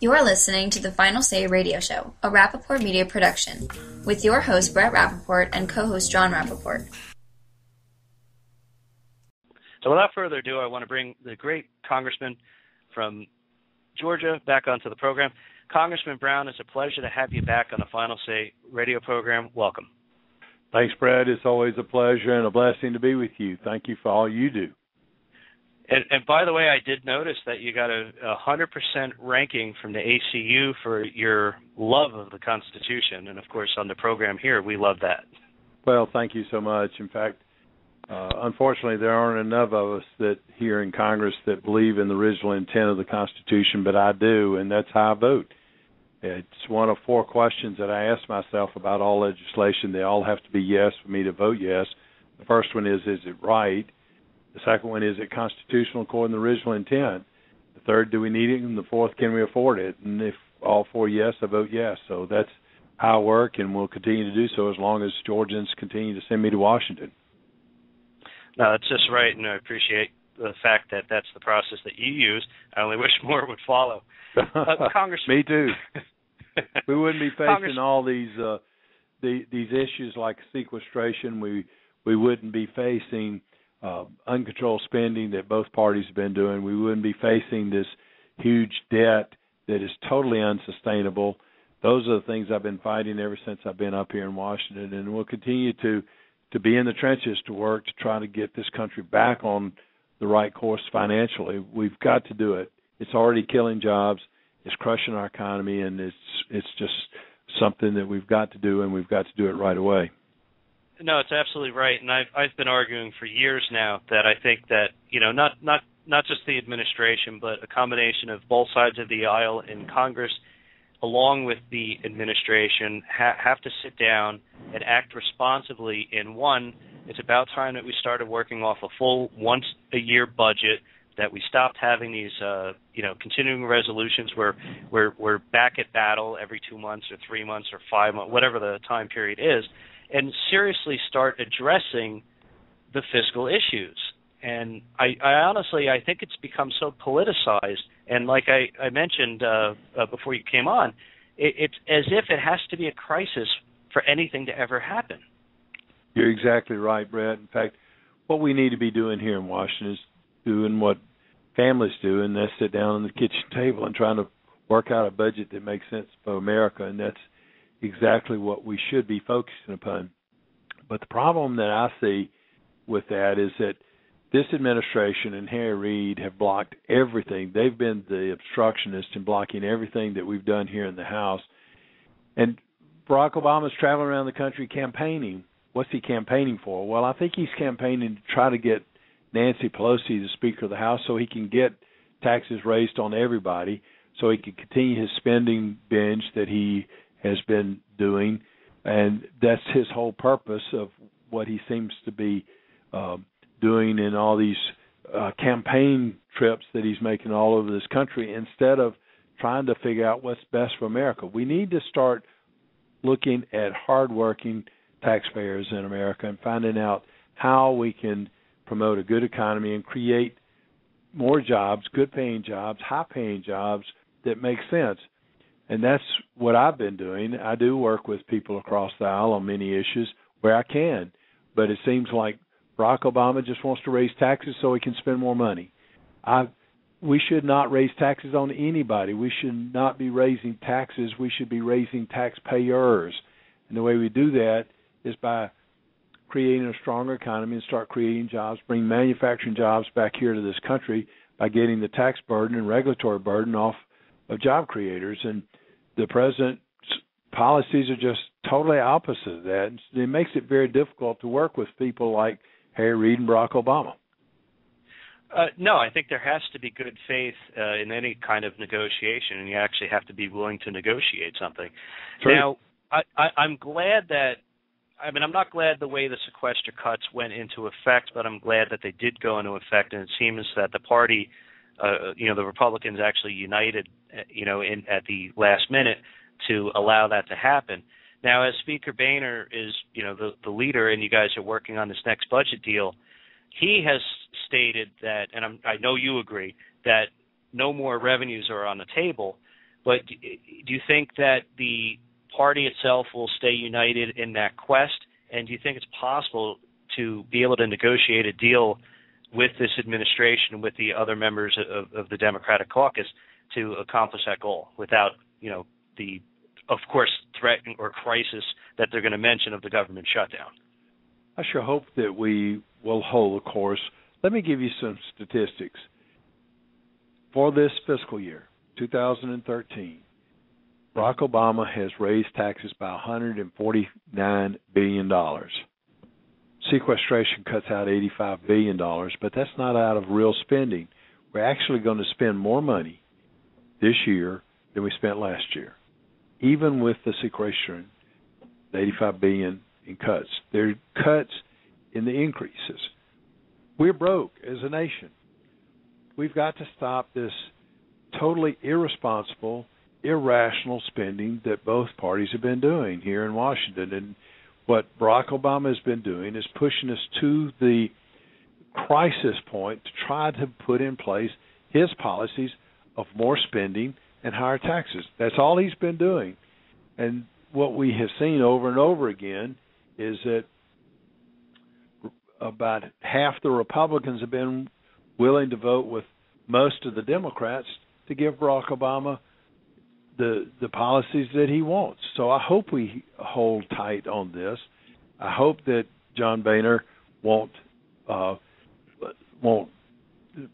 You are listening to the Final Say Radio Show, a Rappaport Media production, with your host Brett Rappaport and co-host John Rappaport. So without further ado, I want to bring the great Congressman from Georgia back onto the program. Congressman Broun, it's a pleasure to have you back on the Final Say Radio program. Welcome. Thanks, Brett. It's always a pleasure and a blessing to be with you. Thank you for all you do. And by the way, I did notice that you got a 100% ranking from the ACU for your love of the Constitution. And, of course, on the program here, we love that. Well, thank you so much. In fact, unfortunately, there aren't enough of us that here in Congress that believe in the original intent of the Constitution, but I do, and that's how I vote. It's one of four questions that I ask myself about all legislation. They all have to be yes for me to vote yes. The first one is it right? The second one, is it constitutional according to the original intent? The third, do we need it? And the fourth, can we afford it? And if all four yes, I vote yes. So that's how I work, and we'll continue to do so as long as Georgians continue to send me to Washington. No, that's just right, and I appreciate the fact that that's the process that you use. I only wish more would follow. Congressman. Me too. We wouldn't be facing all these issues like sequestration. We wouldn't be facing uncontrolled spending that both parties have been doing. We wouldn't be facing this huge debt that is totally unsustainable. Those are the things I've been fighting ever since I've been up here in Washington, and we'll continue to be in the trenches to work to try to get this country back on the right course financially. We've got to do it. It's already killing jobs. It's crushing our economy, and it's just something that we've got to do, and we've got to do it right away. No, it's absolutely right, and I've been arguing for years now that I think that, you know, not just the administration, but a combination of both sides of the aisle in Congress, along with the administration, have to sit down and act responsibly. In one, it's about time that we started working off a full once-a-year budget, that we stopped having these, continuing resolutions where we're back at battle every 2 months or 3 months or 5 months, whatever the time period is, and seriously start addressing the fiscal issues. And I honestly, I think it's become so politicized. And like I mentioned before you came on, it's as if it has to be a crisis for anything to ever happen. You're exactly right, Brett. In fact, what we need to be doing here in Washington is doing what families do, and that's sit down on the kitchen table and trying to work out a budget that makes sense for America, and that's exactly what we should be focusing upon. But the problem that I see with that is that this administration and Harry Reid have blocked everything. They've been the obstructionists in blocking everything that we've done here in the House. And Barack Obama's traveling around the country campaigning. What's he campaigning for? Well, I think he's campaigning to try to get Nancy Pelosi, the Speaker of the House, so he can get taxes raised on everybody, so he can continue his spending binge that he has been doing. And that's his whole purpose of what he seems to be doing in all these campaign trips that he's making all over this country, instead of trying to figure out what's best for America. We need to start looking at hardworking taxpayers in America and finding out how we can promote a good economy and create more jobs, good-paying jobs, high-paying jobs that make sense. And that's what I've been doing. I do work with people across the aisle on many issues where I can, but it seems like Barack Obama just wants to raise taxes so he can spend more money. We should not raise taxes on anybody. We should not be raising taxes. We should be raising taxpayers. And the way we do that is by creating a stronger economy and start creating jobs, bring manufacturing jobs back here to this country by getting the tax burden and regulatory burden off of job creators. And the president's policies are just totally opposite of that. And it makes it very difficult to work with people like Harry Reid and Barack Obama. No, I think there has to be good faith in any kind of negotiation, and you actually have to be willing to negotiate something. True. Now, I'm glad that, I'm not glad the way the sequester cuts went into effect, but I'm glad that they did go into effect, and it seems that the party, the Republicans actually united, at the last minute to allow that to happen. Now, as Speaker Boehner is, the leader, and you guys are working on this next budget deal, he has stated that, and I know you agree, that no more revenues are on the table, But do you think that the party itself will stay united in that quest? And do you think it's possible to be able to negotiate a deal with this administration, with the other members of the Democratic caucus, to accomplish that goal without, the, of course, threat or crisis that they're going to mention of the government shutdown? I sure hope that we will hold the course. Let me give you some statistics. For this fiscal year, 2013, Barack Obama has raised taxes by $149 billion. Sequestration cuts out $85 billion, but that's not out of real spending. We're actually going to spend more money this year than we spent last year, even with the sequestration, the $85 billion in cuts. There are cuts in the increases. We're broke as a nation. We've got to stop this totally irresponsible, irrational spending that both parties have been doing here in Washington. And what Barack Obama has been doing is pushing us to the crisis point to try to put in place his policies of more spending and higher taxes. That's all he's been doing. And what we have seen over and over again is that about half the Republicans have been willing to vote with most of the Democrats to give Barack Obama the policies that he wants. So I hope we hold tight on this. I hope that John Boehner won't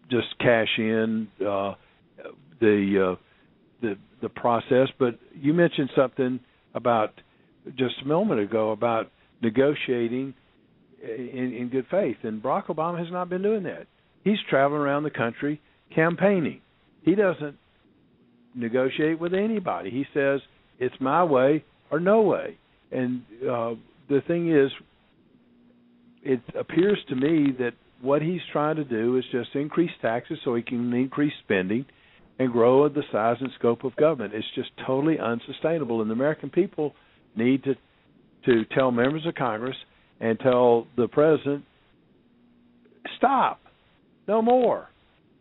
just cash in the process. But you mentioned something about just a moment ago about negotiating in good faith, and Barack Obama has not been doing that. He's traveling around the country campaigning. He doesn't negotiate with anybody. He says it's my way or no way. And the thing is, it appears to me that what he's trying to do is just increase taxes so he can increase spending and grow the size and scope of government. It's just totally unsustainable, and the American people need to tell members of Congress and tell the president, stop, no more.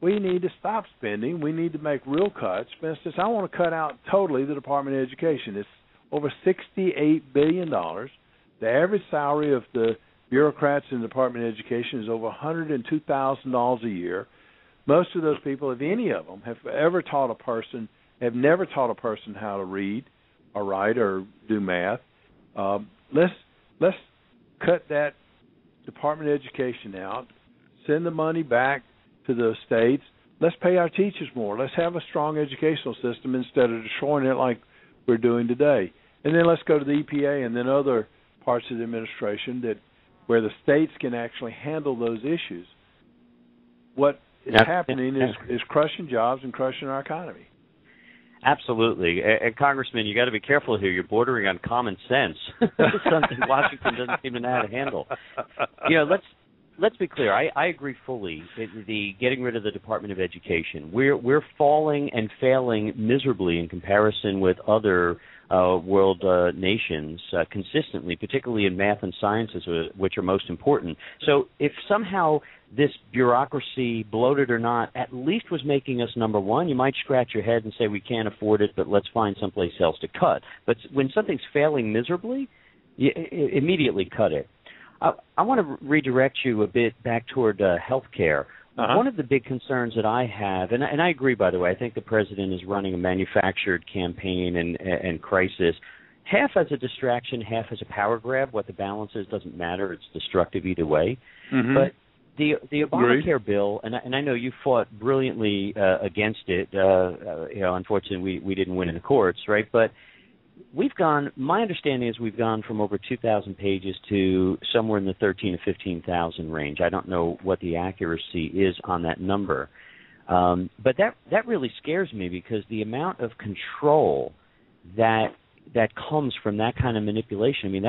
We need to stop spending. We need to make real cuts. For instance, I want to cut out totally the Department of Education. It's over $68 billion. The average salary of the bureaucrats in the Department of Education is over $102,000 a year. Most of those people, if any of them, have never taught a person how to read or write or do math. Let's cut that Department of Education out, send the money back to the states. Let's pay our teachers more. Let's have a strong educational system instead of destroying it like we're doing today. And then let's go to the EPA and then other parts of the administration where the states can actually handle those issues. What is happening is crushing jobs and crushing our economy. Absolutely. And Congressman, you got to be careful here. You're bordering on common sense. Something Washington doesn't seem to know how to handle. Let's be clear. I agree fully. The getting rid of the Department of Education. We're falling and failing miserably in comparison with other world nations consistently, particularly in math and sciences, which are most important. So if somehow this bureaucracy, bloated or not, at least was making us number one, you might scratch your head and say we can't afford it, but let's find someplace else to cut. But when something's failing miserably, you immediately cut it. I want to redirect you a bit back toward health care. Uh-huh. One of the big concerns that I have, and I agree, by the way, I think the president is running a manufactured campaign and crisis, half as a distraction, half as a power grab. What the balance is doesn't matter. It's destructive either way. Mm-hmm. But the Obamacare bill, and I know you fought brilliantly against it. Unfortunately, we didn't win in the courts, right? But my understanding is we've gone from over 2,000 pages to somewhere in the 13,000 to 15,000 range. I don't know what the accuracy is on that number. But that really scares me because the amount of control that comes from that kind of manipulation, I mean,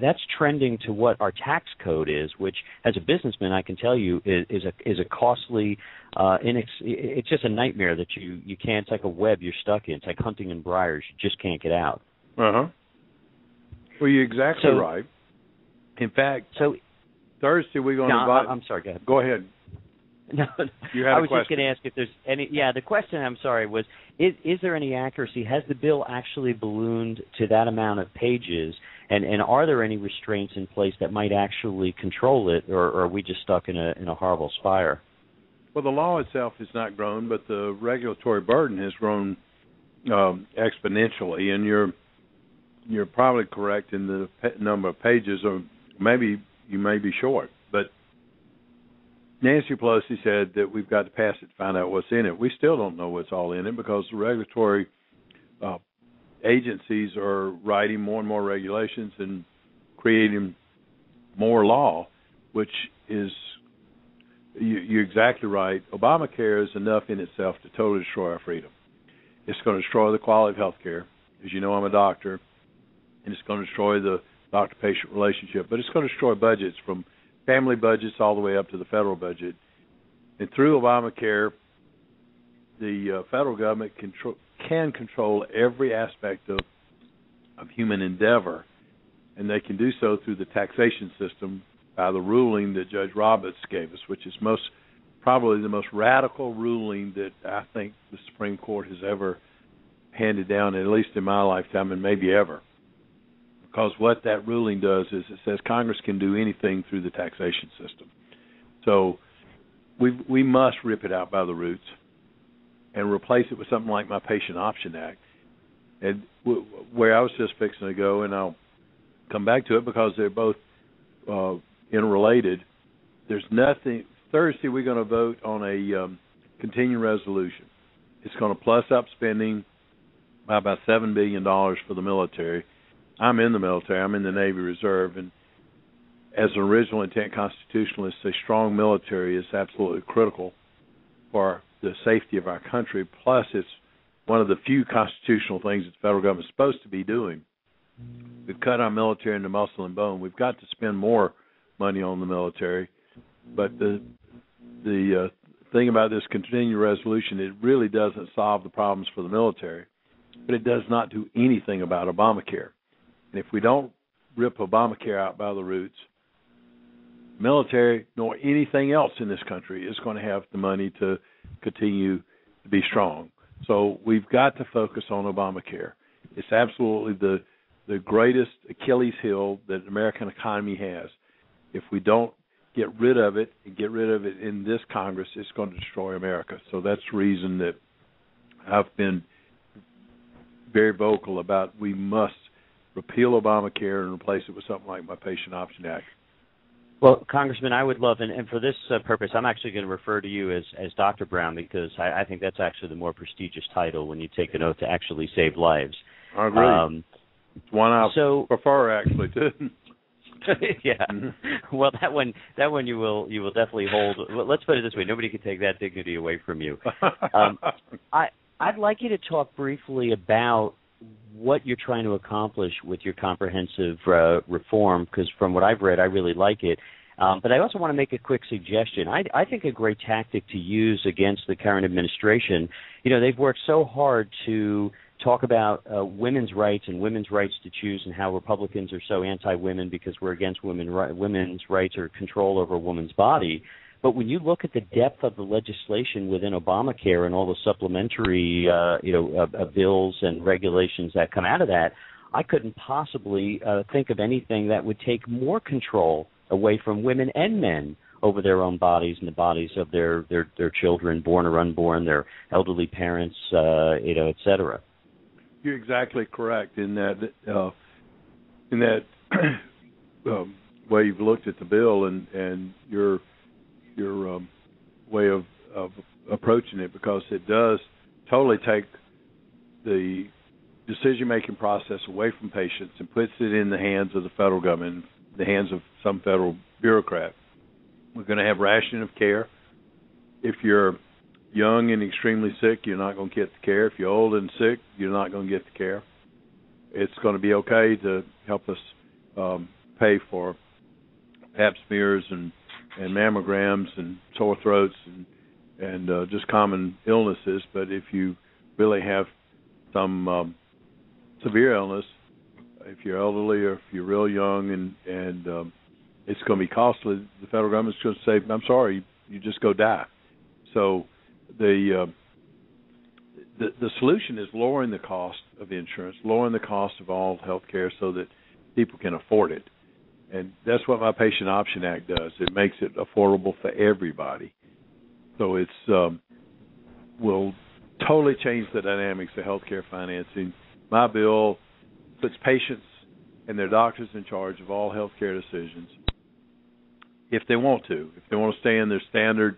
that's trending to what our tax code is, which as a businessman I can tell you is a costly, it's just a nightmare that you can't, it's like a web you're stuck in. It's like hunting in briars. You just can't get out. Uh-huh. Well, you're exactly right. In fact, Thursday we're going to invite... I'm sorry, go ahead. Go ahead. No, You had I a was just going to ask if there's any. Yeah, the question, I'm sorry, was is there any accuracy? Has the bill actually ballooned to that amount of pages, and are there any restraints in place that might actually control it, or are we just stuck in a horrible spire? Well, the law itself has not grown, but the regulatory burden has grown exponentially, and you're probably correct in the number of pages, or maybe you may be short, but Nancy Pelosi said that we've got to pass it to find out what's in it. We still don't know what's all in it because the regulatory agencies are writing more and more regulations and creating more law, which is, you're exactly right. Obamacare is enough in itself to totally destroy our freedom. It's going to destroy the quality of health care. As you know, I'm a doctor, and it's going to destroy the doctor-patient relationship, but it's going to destroy budgets from family budgets all the way up to the federal budget. And through Obamacare, the federal government can control every aspect of human endeavor, and they can do so through the taxation system by the ruling that Judge Roberts gave us, which is probably the most radical ruling that I think the Supreme Court has ever handed down, at least in my lifetime, and maybe ever. Because what that ruling does is it says Congress can do anything through the taxation system. So we must rip it out by the roots and replace it with something like my Patient Option Act. And where I was just fixing to go, and I'll come back to it because they're both interrelated. There's nothing. Thursday we're going to vote on a continuing resolution. It's going to plus up spending by about $7 billion for the military. I'm in the military. I'm in the Navy Reserve, and as an original intent constitutionalist, a strong military is absolutely critical for the safety of our country. Plus, it's one of the few constitutional things that the federal government is supposed to be doing. We've cut our military into muscle and bone. We've got to spend more money on the military, but the thing about this continuing resolution, it really doesn't solve the problems for the military, but it does not do anything about Obamacare. And if we don't rip Obamacare out by the roots, military nor anything else in this country is going to have the money to continue to be strong. So we've got to focus on Obamacare. It's absolutely the greatest Achilles heel that the American economy has. If we don't get rid of it and get rid of it in this Congress, it's going to destroy America. So that's the reason that I've been very vocal about we must repeal Obamacare and replace it with something like my Patient Option Act. Well, Congressman, I would love, and for this purpose, I'm actually going to refer to you as Dr. Brown because I think that's actually the more prestigious title when you take an oath to actually save lives. I agree. It's one I prefer, actually, too. Yeah. Well, that one you will definitely hold. Well, let's put it this way: nobody can take that dignity away from you. I'd like you to talk briefly about what you're trying to accomplish with your comprehensive reform, because from what I've read, I really like it. But I also want to make a quick suggestion. I think a great tactic to use against the current administration, they've worked so hard to talk about women's rights and women's rights to choose and how Republicans are so anti-women because we're against women's rights or control over a woman's body. But when you look at the depth of the legislation within Obamacare and all the supplementary, bills and regulations that come out of that, I couldn't possibly think of anything that would take more control away from women and men over their own bodies and the bodies of their children, born or unborn, their elderly parents, et cetera. You're exactly correct in that way you've looked at the bill and your way of approaching it, because it does totally take the decision-making process away from patients and puts it in the hands of the federal government, the hands of some federal bureaucrat. We're going to have rationing of care. If you're young and extremely sick, you're not going to get the care. If you're old and sick, you're not going to get the care. It's going to be okay to help us pay for pap smears and mammograms and sore throats and just common illnesses. But if you really have some severe illness, if you're elderly or if you're real young and it's going to be costly, the federal government's going to say, I'm sorry, you just go die. So the solution is lowering the cost of insurance, lowering the cost of all health care so that people can afford it. And that's what my Patient Option Act does. It makes it affordable for everybody. So it's will totally change the dynamics of healthcare financing. My bill puts patients and their doctors in charge of all healthcare decisions if they want to. If they want to stay in their standard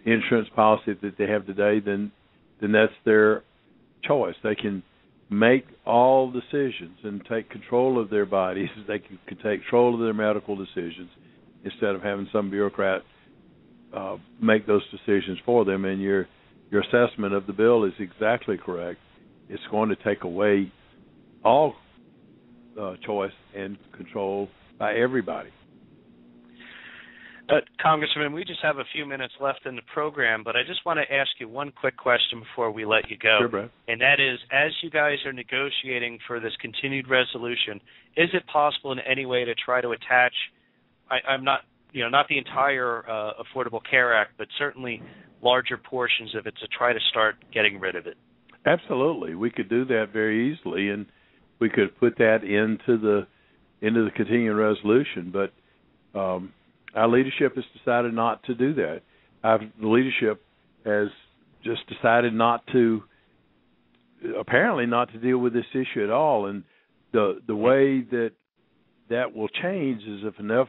insurance policy that they have today, then that's their choice. They can make all decisions and take control of their bodies. They can take control of their medical decisions instead of having some bureaucrat make those decisions for them. And your assessment of the bill is exactly correct. It's going to take away all choice and control by everybody. Congressman, we just have a few minutes left in the program, but I just want to ask you one quick question before we let you go. Sure, Brad. And that is, as you guys are negotiating for this continued resolution, is it possible in any way to try to attach, I'm not the entire Affordable Care Act, but certainly larger portions of it to try to start getting rid of it? Absolutely. We could do that very easily, and we could put that into the continuing resolution, but our leadership has decided not to do that. The leadership has just decided apparently not to deal with this issue at all. And the way that will change is if enough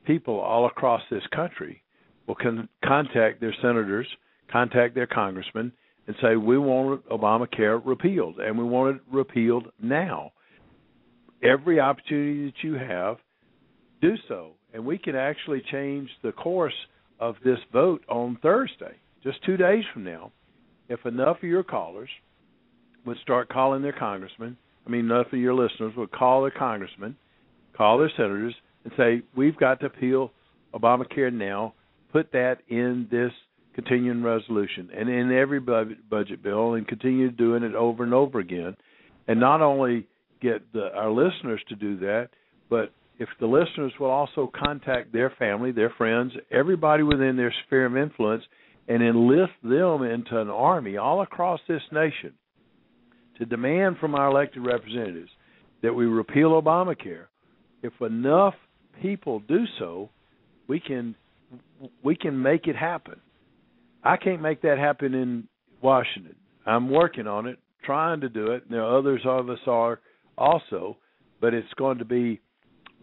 people all across this country will contact their senators, contact their congressmen, and say, we want Obamacare repealed, and we want it repealed now. Every opportunity that you have, do so. And we can actually change the course of this vote on Thursday, just 2 days from now, if enough of your callers would start calling their congressmen, enough of your listeners would call their congressmen, call their senators, and say, we've got to repeal Obamacare now, put that in this continuing resolution and in every budget bill, and continue doing it over and over again. And not only get our listeners to do that, but if the listeners will also contact their family, their friends, everybody within their sphere of influence, and enlist them into an army all across this nation to demand from our elected representatives that we repeal Obamacare, if enough people do so, we can make it happen. I can't make that happen in Washington. I'm working on it, trying to do it. Others of us are also, but it's going to be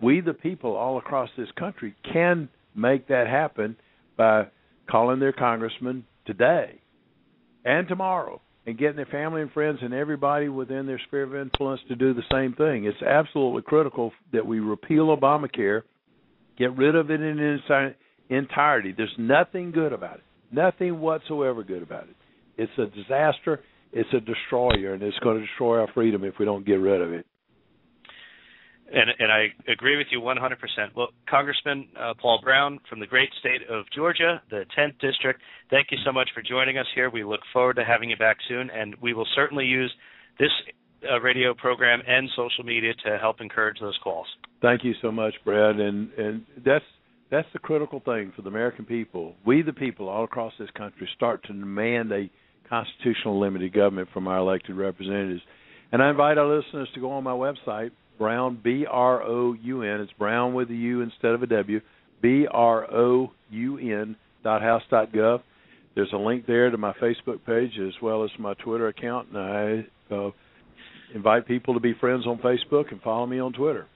we, the people all across this country, can make that happen by calling their congressman today and tomorrow and getting their family and friends and everybody within their sphere of influence to do the same thing. It's absolutely critical that we repeal Obamacare, get rid of it in its entirety. There's nothing good about it, nothing whatsoever good about it. It's a disaster. It's a destroyer, and it's going to destroy our freedom if we don't get rid of it. And I agree with you 100%. Well, Congressman Paul Broun from the great state of Georgia, the 10th District, thank you so much for joining us here. We look forward to having you back soon, and we will certainly use this radio program and social media to help encourage those calls. Thank you so much, Brad. And that's the critical thing for the American people. We, the people all across this country, start to demand a constitutional limited government from our elected representatives. And I invite our listeners to go on my website, Broun, B-R-O-U-N. It's Brown with a U instead of a W, BROUN.house.gov. There's a link there to my Facebook page as well as my Twitter account, and I invite people to be friends on Facebook and follow me on Twitter.